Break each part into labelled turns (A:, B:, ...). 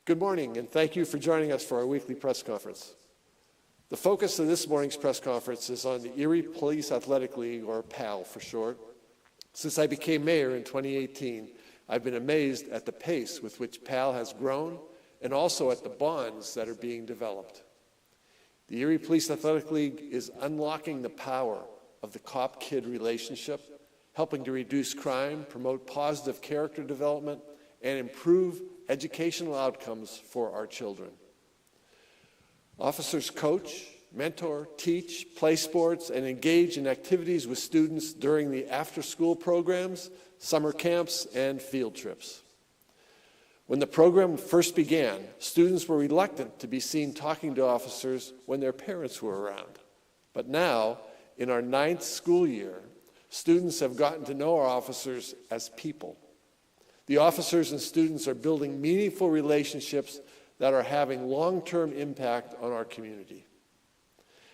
A: Good morning, and thank you for joining us for our weekly press conference. The focus of this morning's press conference is on the Erie Police Athletic League, or PAL for short. Since I became mayor in 2018, I've been amazed at the pace with which PAL has grown and also at the bonds that are being developed. The Erie Police Athletic League is unlocking the power of the cop-kid relationship, helping to reduce crime, promote positive character development, and improve educational outcomes for our children. Officers coach, mentor, teach, play sports, and engage in activities with students during the after-school programs, summer camps, and field trips. When the program first began, students were reluctant to be seen talking to officers when their parents were around. But now, in our 9th school year, students have gotten to know our officers as people. The officers and students are building meaningful relationships that are having long-term impact on our community.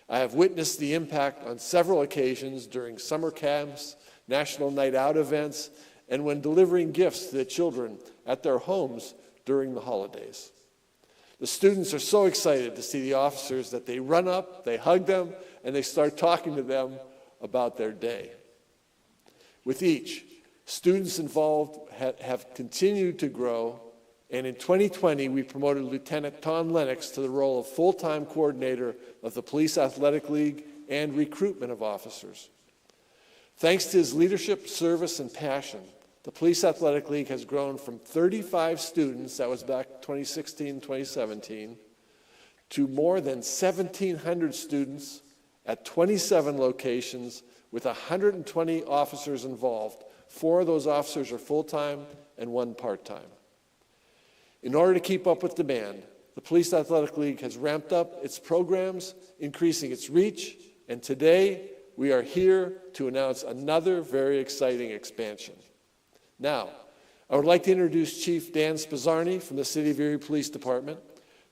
A: I have witnessed the impact on several occasions during summer camps, national night out events, and when delivering gifts to the children at their homes during the holidays. The students are so excited to see the officers that they run up, they hug them, and they start talking to them about their day. With each, students involved have continued to grow, and in 2020, we promoted Lieutenant Tom Lennox to the role of full-time coordinator of the Police Athletic League and recruitment of officers. Thanks to his leadership, service, and passion, the Police Athletic League has grown from 35 students, that was back 2016, 2017, to more than 1,700 students at 27 locations with 120 officers involved. 4 of those officers are full-time and 1 part-time. In order to keep up with demand, the Police Athletic League has ramped up its programs, increasing its reach, and today we are here to announce another very exciting expansion. Now, I would like to introduce Chief Dan Spizzarni from the City of Erie Police Department.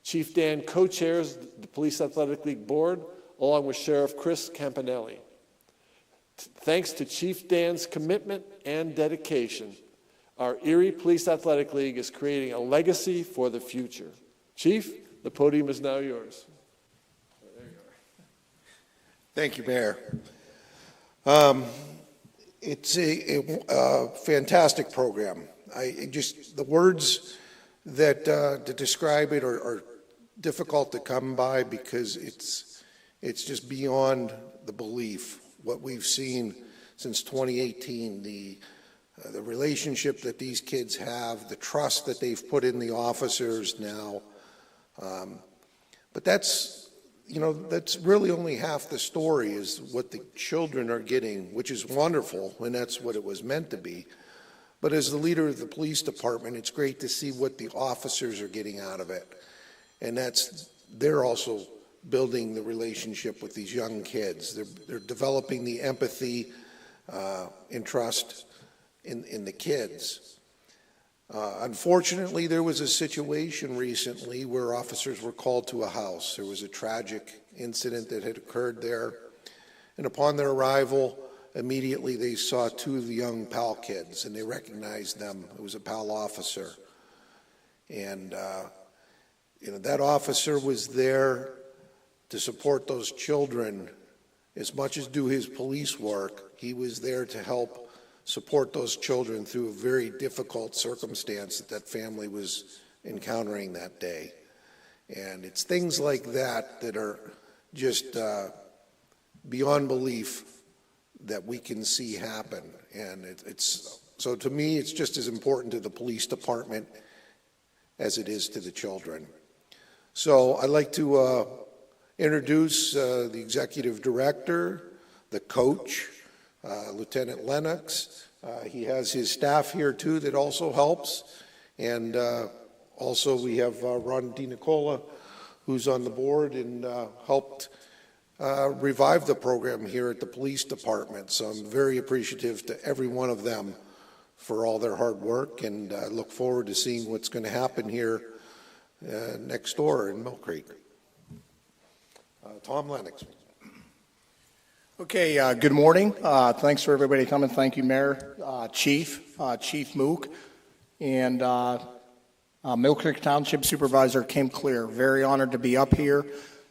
A: Chief Dan co-chairs the Police Athletic League Board, along with Sheriff Chris Campanelli. Thanks to Chief Dan's commitment and dedication, our Erie Police Athletic League is creating a legacy for the future. Chief, the podium is now yours. There you are.
B: Thank you, Mayor. It's a fantastic program. The words that to describe it are difficult to come by because it's just beyond the belief. What we've seen since 2018, the relationship that these kids have, the trust that they've put in the officers now. But that's really only half the story is what the children are getting, which is wonderful, and that's what it was meant to be. But as the leader of the police department, it's great to see what the officers are getting out of it. And they're also building the relationship with these young kids. They're developing the empathy and trust in the kids. Unfortunately, there was a situation recently where officers were called to a house. There was a tragic incident that had occurred there. And upon their arrival, immediately they saw 2 of the young PAL kids, and they recognized them. It was a PAL officer. And that officer was there to support those children as much as do his police work. He was there to help support those children through a very difficult circumstance that family was encountering that day. And it's things like that that are just beyond belief that we can see happen. And so to me, it's just as important to the police department as it is to the children. So I'd like to introduce the executive director, the coach, Lieutenant Lennox. He has his staff here too that also helps. And also we have Ron DiNicola, who's on the board and helped revive the program here at the police department. So I'm very appreciative to every one of them for all their hard work, and I look forward to seeing what's going to happen here next door in Mill Creek. Tom Lennox.
C: Okay, good morning. Thanks for everybody coming. Thank you, Mayor, Chief Mook. And Mill Creek Township Supervisor Kim Clear. Very honored to be up here.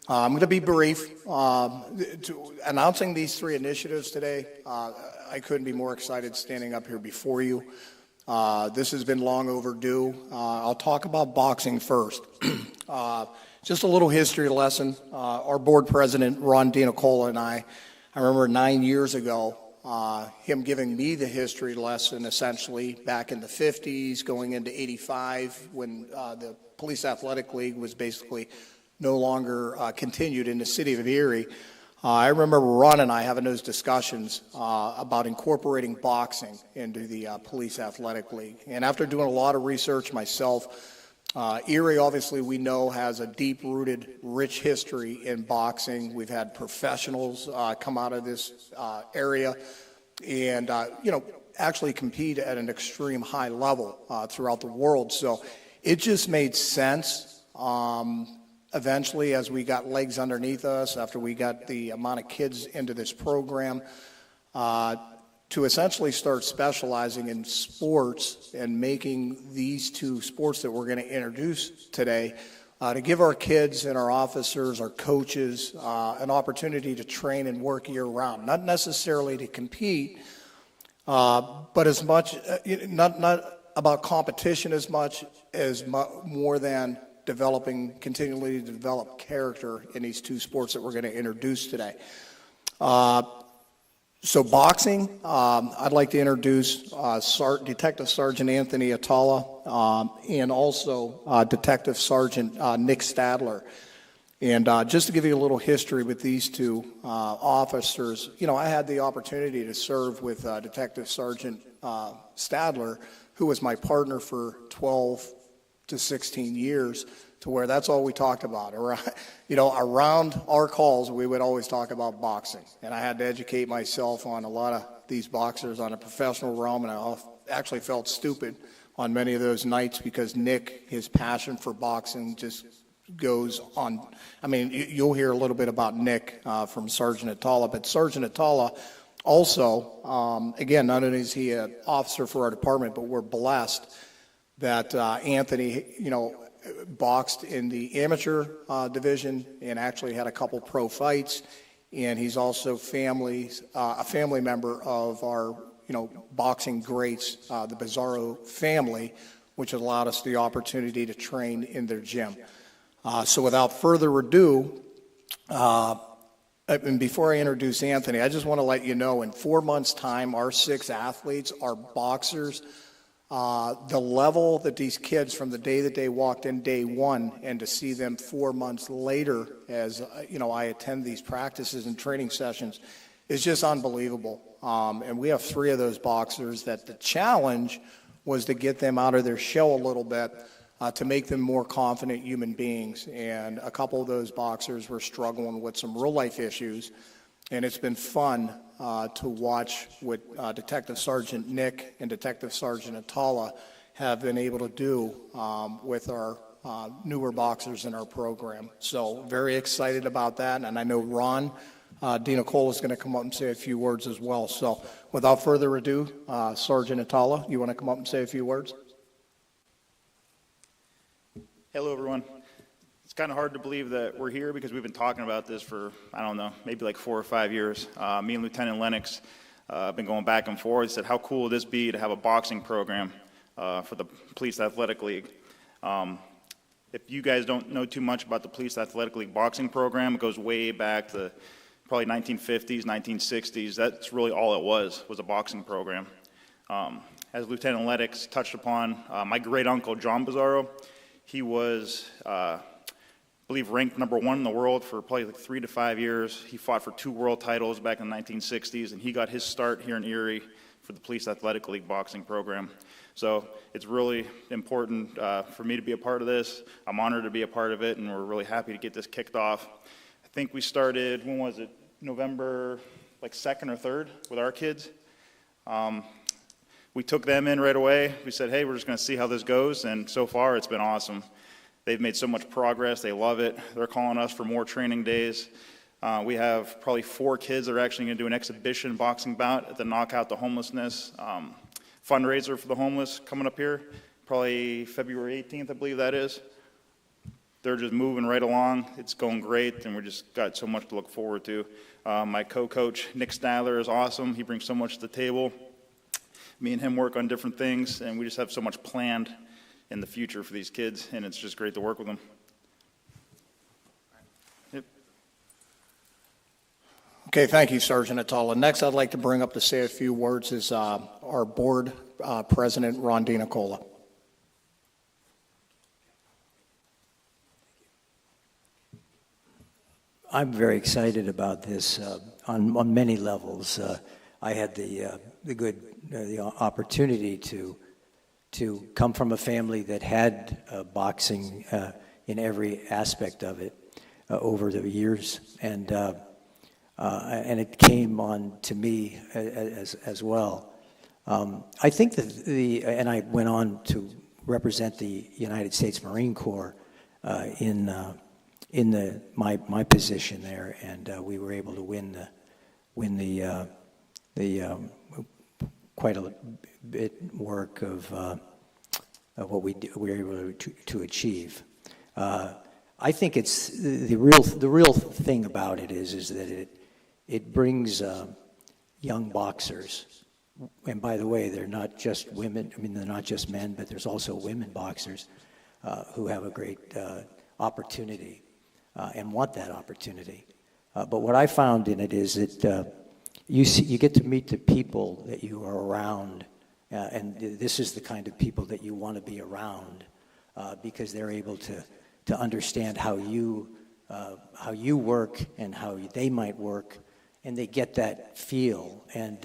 C: I'm going to be brief. Announcing these three initiatives today, I couldn't be more excited standing up here before you. This has been long overdue. I'll talk about boxing first. Just a little history lesson. Our board president, Ron DiNicola, and I remember 9 years ago, him giving me the history lesson essentially back in the 50s, going into 85 when the Police Athletic League was basically no longer continued in the city of Erie. I remember Ron and I having those discussions about incorporating boxing into the Police Athletic League. And after doing a lot of research myself, Erie, obviously, we know has a deep-rooted, rich history in boxing. We've had professionals come out of this area and, actually compete at an extreme high level throughout the world. So it just made sense. Eventually, as we got legs underneath us, after we got the amount of kids into this program, to essentially start specializing in sports and making these two sports that we're going to introduce today to give our kids and our officers, our coaches, an opportunity to train and work year-round. Not necessarily to compete, but as much, not about competition as much as more than continually develop character in these two sports that we're going to introduce today. So boxing, I'd like to introduce Detective Sergeant Anthony Atala and also Detective Sergeant Nick Stadler. And just to give you a little history with these two officers, I had the opportunity to serve with Detective Sergeant Stadler, who was my partner for 12 to 16 years, to where that's all we talked about. Around our calls, we would always talk about boxing. And I had to educate myself on a lot of these boxers on a professional realm, and I actually felt stupid on many of those nights because Nick, his passion for boxing just goes on. I mean, you'll hear a little bit about Nick from Sergeant Atala, but Sergeant Atala also, again, not only is he an officer for our department, but we're blessed that Anthony, boxed in the amateur division and actually had a couple pro fights, and he's also a family member of our boxing greats, the Bizarro family, which allowed us the opportunity to train in their gym. So without further ado, and before I introduce Anthony, I just want to let you know in 4 months' time, our 6 athletes are boxers. The level that these kids, from the day that they walked in day one, and to see them 4 months later as, I attend these practices and training sessions, is just unbelievable. And we have 3 of those boxers that the challenge was to get them out of their shell a little bit, to make them more confident human beings. And a couple of those boxers were struggling with some real-life issues, and it's been fun to watch what Detective Sergeant Nick and Detective Sergeant Atala have been able to do with our newer boxers in our program. So very excited about that, and I know Ron DiNicola is going to come up and say a few words as well. So without further ado, Sergeant Atala, you want to come up and say a few words?
D: Hello, everyone. It's kind of hard to believe that we're here because we've been talking about this for, I don't know, maybe like 4 or 5 years. Me and Lieutenant Lennox have been going back and forth. Said, how cool would this be to have a boxing program for the Police Athletic League? If you guys don't know too much about the Police Athletic League boxing program, it goes way back to probably 1950s, 1960s. That's really all it was a boxing program. As Lieutenant Lennox touched upon, my great-uncle, John Bizarro, he was I believe ranked #1 in the world for probably like 3 to 5 years. He fought for 2 world titles back in the 1960s, and he got his start here in Erie for the Police Athletic League boxing program. So it's really important for me to be a part of this. I'm honored to be a part of it, and we're really happy to get this kicked off. I think we started, when was it? November like 2nd or 3rd with our kids. We took them in right away. We said, hey, we're just going to see how this goes, and so far it's been awesome. They've made so much progress. They love it. They're calling us for more training days. We have probably 4 kids that are actually going to do an exhibition boxing bout at the Knockout the Homelessness fundraiser for the homeless coming up here, probably February 18th, I believe that is. They're just moving right along. It's going great, and we just got so much to look forward to. My co-coach, Nick Styler, is awesome. He brings so much to the table. Me and him work on different things, and we just have so much planned in the future for these kids, and it's just great to work with them. Yep.
C: Okay, thank you, Sergeant Atala. Next, I'd like to bring up to say a few words is our board president, Ron DiNicola.
E: I'm very excited about this on many levels. I had the opportunity to come from a family that had boxing in every aspect of it over the years, and it came on to me as well. I think that and I went on to represent the United States Marine Corps in my position there, and we were able to win the quite a bit work of what we were able to achieve. I think it's the real thing about it is that it brings young boxers. And by the way, they're not just women. I mean, they're not just men, but there's also women boxers who have a great opportunity and want that opportunity. But what I found in it is that you get to meet the people that you are around, and this is the kind of people that you want to be around because they're able to understand how you work and how they might work, and they get that feel, and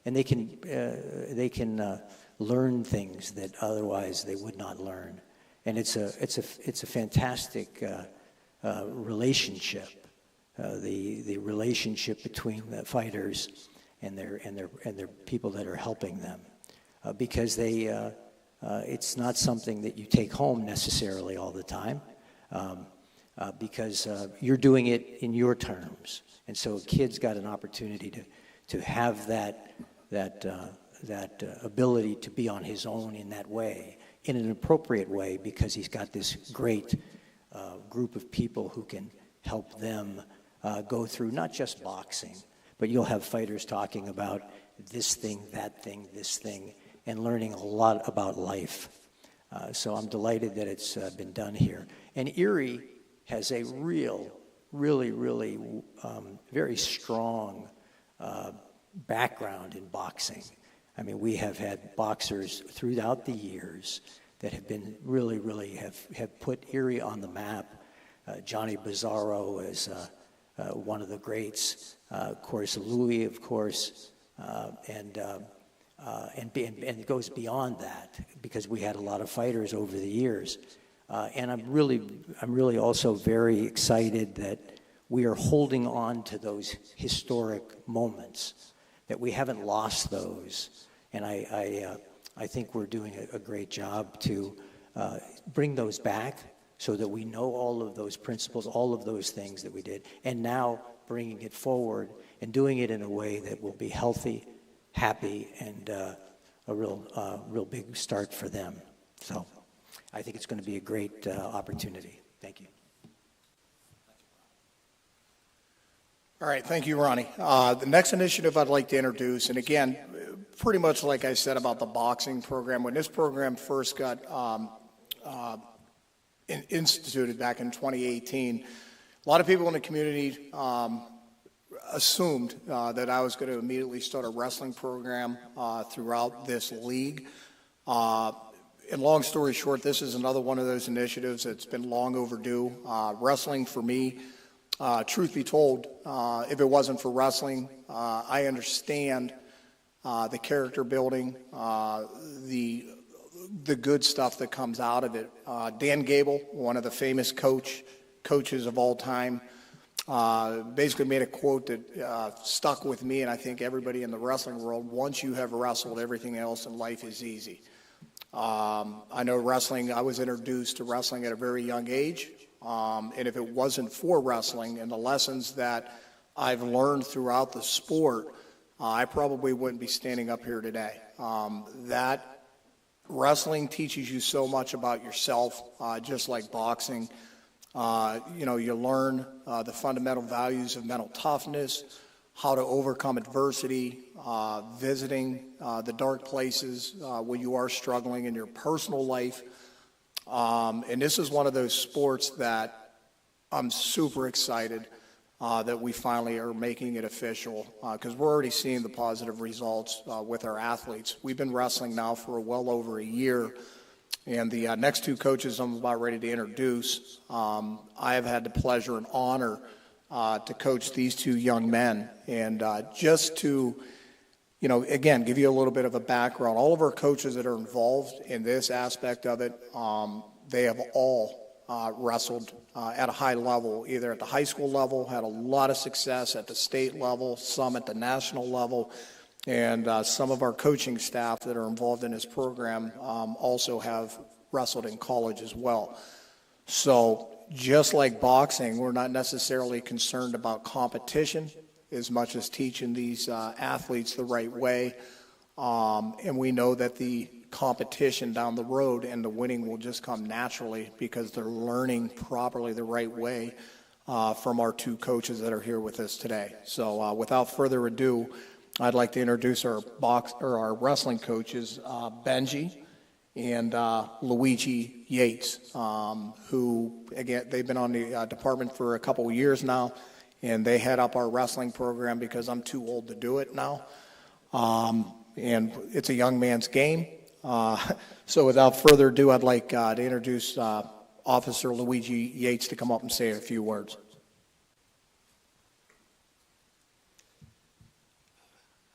E: they can learn things that otherwise they would not learn, and it's a fantastic relationship, the relationship between the fighters and their people that are helping them, because it's not something that you take home necessarily all the time, because you're doing it in your terms, and so a kid's got an opportunity to have that ability to be on his own in that way, in an appropriate way, because he's got this great group of people who can help them go through not just boxing, but you'll have fighters talking about this thing, that thing, this thing, and learning a lot about life. So I'm delighted that it's been done here. And Erie has a really very strong background in boxing. I mean, we have had boxers throughout the years that have been really have put Erie on the map. Johnny Bizzarro is one of the greats. Of course, Louis, of course, and it goes beyond that because we had a lot of fighters over the years. And I'm really also very excited that we are holding on to those historic moments, that we haven't lost those. And I think we're doing a great job to bring those back so that we know all of those principles, all of those things that we did, and now bringing it forward and doing it in a way that will be healthy, happy, and a real big start for them. So I think it's going to be a great opportunity. Thank you.
C: All right, thank you, Ronnie. The next initiative I'd like to introduce, and again, pretty much like I said about the boxing program, when this program first got instituted back in 2018, a lot of people in the community assumed that I was going to immediately start a wrestling program throughout this league. And long story short, this is another one of those initiatives that's been long overdue. Wrestling for me, truth be told, if it wasn't for wrestling, I understand the character building, the good stuff that comes out of it. Dan Gable, one of the famous coaches of all time, basically made a quote that stuck with me, and I think everybody in the wrestling world: once you have wrestled, everything else in life is easy. I know wrestling, I was introduced to wrestling at a very young age, and if it wasn't for wrestling and the lessons that I've learned throughout the sport, I probably wouldn't be standing up here today. That wrestling teaches you so much about yourself, just like boxing. You learn the fundamental values of mental toughness, how to overcome adversity, visiting the dark places where you are struggling in your personal life. And this is one of those sports that I'm super excited that we finally are making it official, because we're already seeing the positive results with our athletes. We've been wrestling now for well over a year, and the next two coaches I'm about ready to introduce, I have had the pleasure and honor to coach these two young men. And just to, again, give you a little bit of a background, all of our coaches that are involved in this aspect of it, they have all wrestled at a high level, either at the high school level, had a lot of success at the state level, some at the national level, and some of our coaching staff that are involved in this program also have wrestled in college as well. So just like boxing, we're not necessarily concerned about competition as much as teaching these athletes the right way, and we know that the competition down the road and the winning will just come naturally because they're learning properly the right way from our two coaches that are here with us today. So without further ado, I'd like to introduce our wrestling coaches, Benji and Luigi Yates, who, again, they've been on the department for a couple of years now, and they head up our wrestling program because I'm too old to do it now. And it's a young man's game. So without further ado, I'd like to introduce Officer Luigi Yates to come up and say a few words.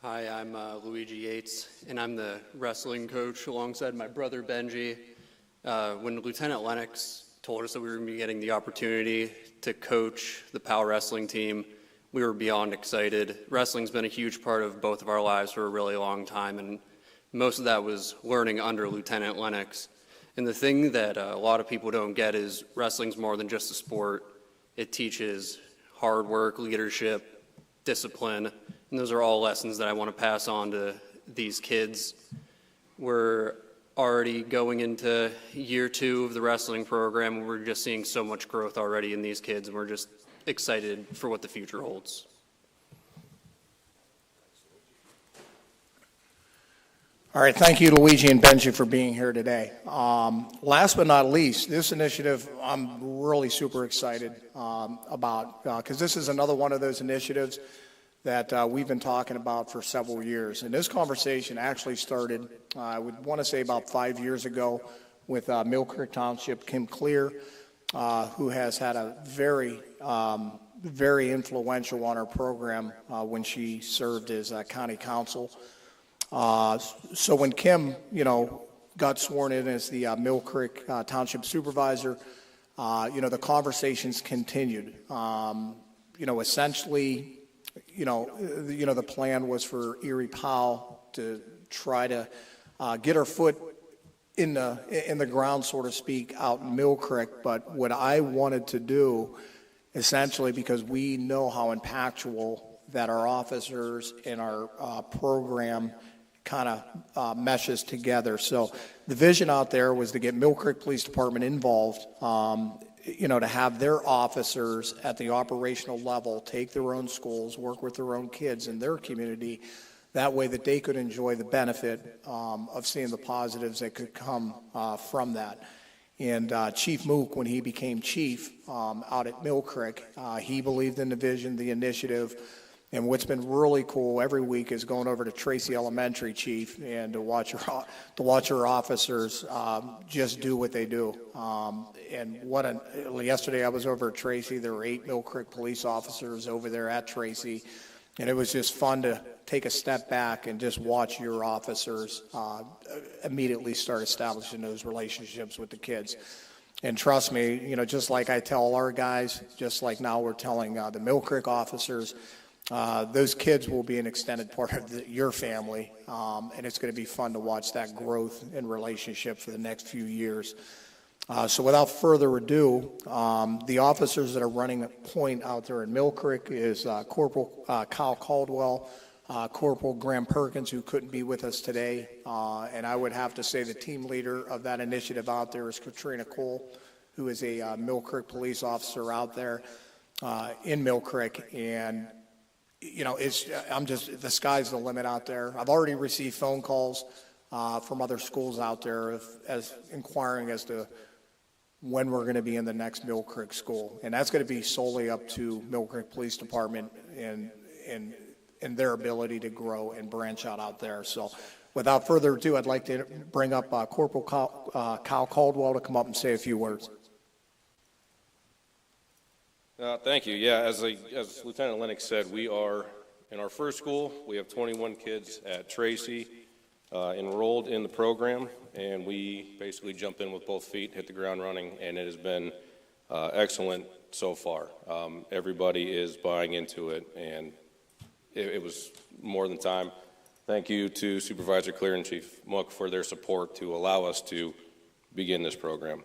F: Hi, I'm Luigi Yates, and I'm the wrestling coach alongside my brother Benji. When Lieutenant Lennox told us that we were going to be getting the opportunity to coach the PAL wrestling team, we were beyond excited. Wrestling's been a huge part of both of our lives for a really long time, and most of that was learning under Lieutenant Lennox. And the thing that a lot of people don't get is wrestling's more than just a sport. It teaches hard work, leadership, discipline, and those are all lessons that I want to pass on to these kids. We're already going into year 2 of the wrestling program, and we're just seeing so much growth already in these kids, and we're just excited for what the future holds.
C: All right, thank you, Luigi and Benji, for being here today. Last but not least, this initiative I'm really super excited about, because this is another one of those initiatives that we've been talking about for several years. And this conversation actually started, I would want to say about 5 years ago, with Mill Creek Township, Kim Clear, who has had a very influential on our program when she served as county council. So when Kim, got sworn in as the Mill Creek Township Supervisor, the conversations continued. Essentially, the plan was for Erie PAL to try to get her foot in the ground, so to speak, out in Mill Creek. But what I wanted to do, essentially, because we know how impactful that our officers and our program kind of meshes together. So the vision out there was to get Mill Creek Police Department involved, to have their officers at the operational level take their own schools, work with their own kids in their community, that way that they could enjoy the benefit of seeing the positives that could come from that. And Chief Mook, when he became chief out at Mill Creek, he believed in the vision, the initiative. And what's been really cool every week is going over to Tracy Elementary, Chief, and to watch our officers just do what they do. Yesterday I was over at Tracy. There were 8 Mill Creek police officers over there at Tracy, and it was just fun to take a step back and just watch your officers immediately start establishing those relationships with the kids. And trust me, just like I tell our guys, just like now we're telling the Mill Creek officers, those kids will be an extended part of your family, and it's going to be fun to watch that growth in relationship for the next few years. So without further ado, the officers that are running a point out there in Mill Creek is Corporal Kyle Caldwell, Corporal Graham Perkins, who couldn't be with us today. And I would have to say the team leader of that initiative out there is Katrina Cole, who is a Mill Creek police officer out there in Mill Creek. And, you know, the sky's the limit out there. I've already received phone calls from other schools out there as inquiring as to when we're going to be in the next Mill Creek school. And that's going to be solely up to Mill Creek Police Department and their ability to grow and branch out there. So without further ado, I'd like to bring up Corporal Kyle Caldwell to come up and say a few words.
G: Thank you. Yeah, as Lieutenant Lennox said, we are in our first school. We have 21 kids at Tracy enrolled in the program, and we basically jump in with both feet, hit the ground running, and it has been excellent so far. Everybody is buying into it, and it was more than time. Thank you to Supervisor Clear and Chief Mook for their support to allow us to begin this program.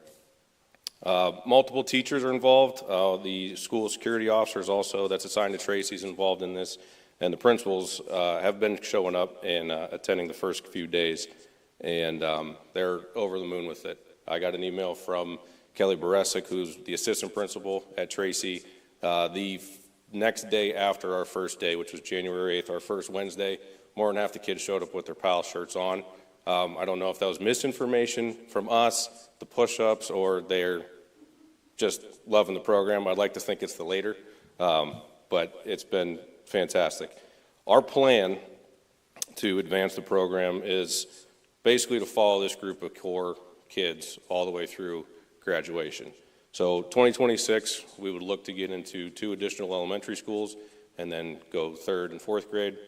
G: Multiple teachers are involved. The school security officers also that's assigned to Tracy is involved in this, and the principals have been showing up and attending the first few days, and they're over the moon with it. I got an email from Kelly Baresic, who's the assistant principal at Tracy, the next day after our first day, which was January 8th, our first Wednesday. More than half the kids showed up with their PAL shirts on. I don't know if that was misinformation from us, the push-ups, or they're just loving the program. I'd like to think it's the later, but it's been fantastic. Our plan to advance the program is basically to follow this group of core kids all the way through graduation. So 2026, we would look to get into 2 additional elementary schools and then go 3rd and 4th grade.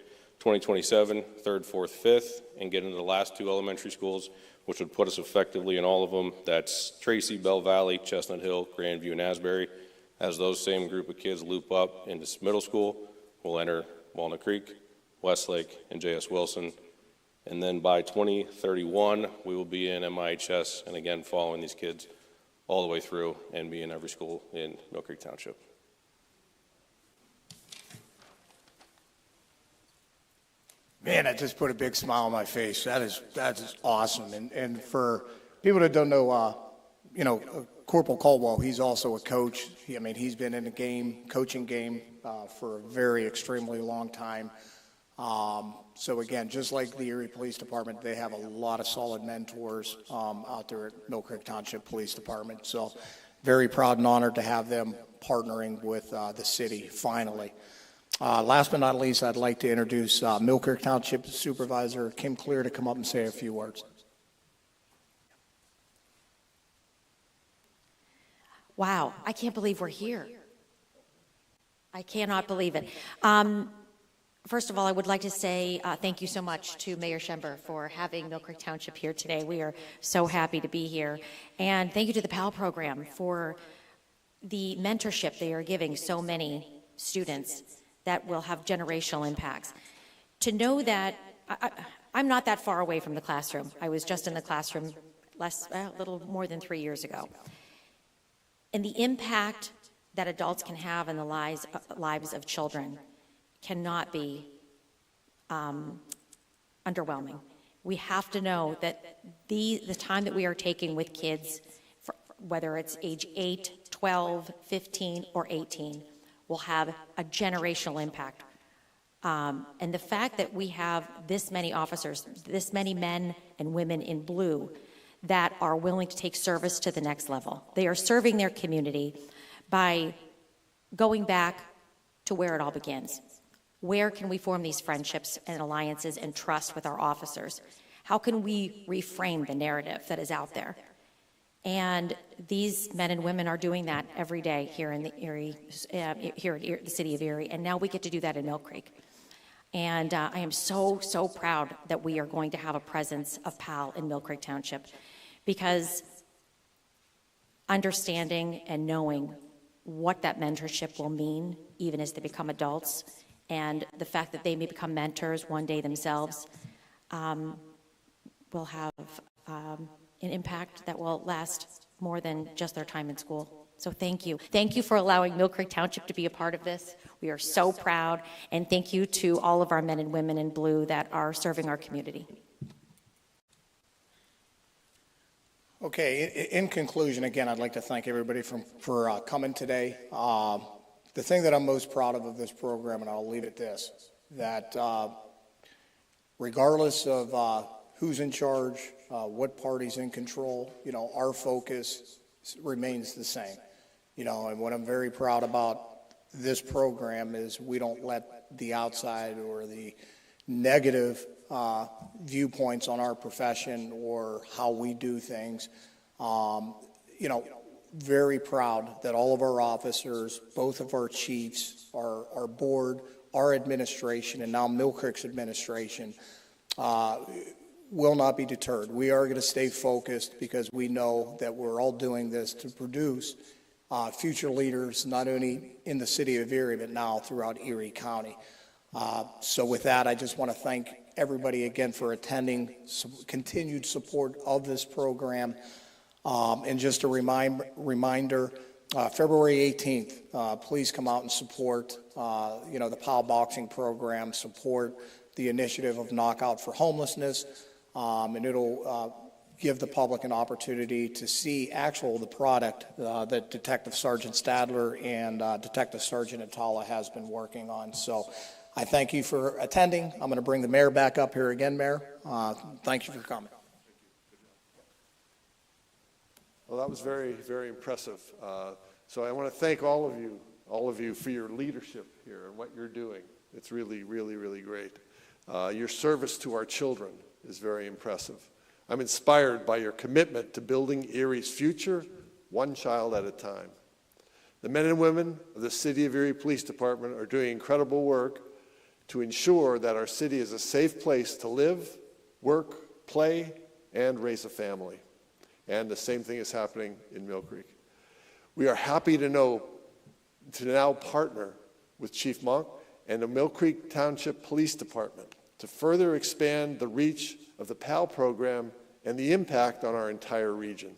G: 2027, 3rd, 4th, 5th, and get into the last 2 elementary schools, which would put us effectively in all of them. That's Tracy, Bell Valley, Chestnut Hill, Grandview, and Asbury. As those same group of kids loop up into middle school, we'll enter Walnut Creek, Westlake, and J.S. Wilson. And then by 2031, we will be in MIHS, and again, following these kids all the way through and be in every school in Mill Creek Township.
C: Man, that just put a big smile on my face. That is awesome. And for people that don't know, Corporal Caldwell, he's also a coach. He's been in the coaching game for a very extremely long time. So again, just like the Erie Police Department, they have a lot of solid mentors out there at Mill Creek Township Police Department. So very proud and honored to have them partnering with the city finally. Last but not least, I'd like to introduce Mill Creek Township Supervisor Kim Clear to come up and say a few words.
H: Wow, I can't believe we're here. I cannot believe it. First of all, I would like to say thank you so much to Mayor Schember for having Mill Creek Township here today. We are so happy to be here. And thank you to the PAL program for the mentorship they are giving so many students that will have generational impacts. To know that I'm not that far away from the classroom. I was just in the classroom a little more than 3 years ago. And the impact that adults can have in the lives of children cannot be underwhelming. We have to know that the time that we are taking with kids, whether it's age 8, 12, 15, or 18, will have a generational impact. And the fact that we have this many officers, this many men and women in blue that are willing to take service to the next level. They are serving their community by going back to where it all begins. Where can we form these friendships and alliances and trust with our officers? How can we reframe the narrative that is out there? And these men and women are doing that every day here in the Erie, here in the city of Erie, and now we get to do that in Mill Creek. And I am so proud that we are going to have a presence of PAL in Mill Creek Township, because understanding and knowing what that mentorship will mean, even as they become adults, and the fact that they may become mentors one day themselves, will have an impact that will last more than just their time in school. So thank you. Thank you for allowing Mill Creek Township to be a part of this. We are so proud, and thank you to all of our men and women in blue that are serving our community.
C: Okay, in conclusion, again, I'd like to thank everybody for coming today. The thing that I'm most proud of this program, and I'll leave it this, that regardless of who's in charge, what party's in control, you know, our focus remains the same. You know, and what I'm very proud about this program is we don't let the outside or the negative viewpoints on our profession or how we do things. You know, very proud that all of our officers, both of our chiefs, our board, our administration, and now Mill Creek's administration will not be deterred. We are going to stay focused because we know that we're all doing this to produce future leaders, not only in the city of Erie, but now throughout Erie County. So with that, I just want to thank everybody again for attending, continued support of this program. And just a reminder, February 18th, please come out and support, you know, the POW boxing program, support the initiative of Knockout for Homelessness, and it'll give the public an opportunity to see the product that Detective Sergeant Stadler and Detective Sergeant Atala has been working on. So I thank you for attending. I'm going to bring the mayor back up here again, Mayor. Thank you for coming.
A: Well, that was very, very impressive. So I want to thank all of you for your leadership here and what you're doing. It's really, really, really great. Your service to our children is very impressive. I'm inspired by your commitment to building Erie's future, one child at a time. The men and women of the City of Erie Police Department are doing incredible work to ensure that our city is a safe place to live, work, play, and raise a family. And the same thing is happening in Mill Creek. We are happy to now partner with Chief Monk and the Mill Creek Township Police Department to further expand the reach of the PAL program and the impact on our entire region.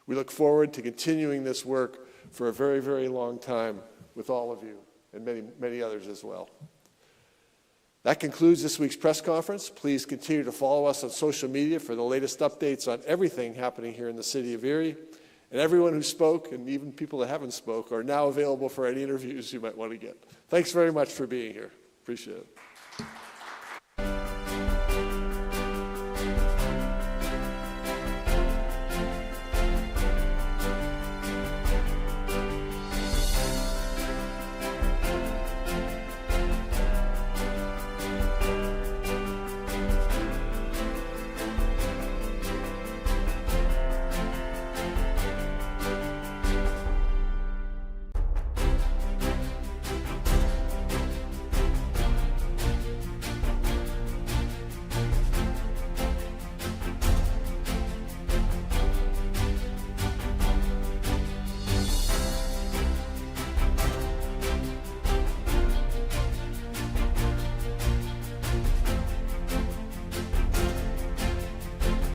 A: We look forward to continuing this work for a very, very long time with all of you and many, many others as well. That concludes this week's press conference. Please continue to follow us on social media for the latest updates on everything happening here in the city of Erie. And everyone who spoke, and even people that haven't spoke, are now available for any interviews you might want to get. Thanks very much for being here. Appreciate it.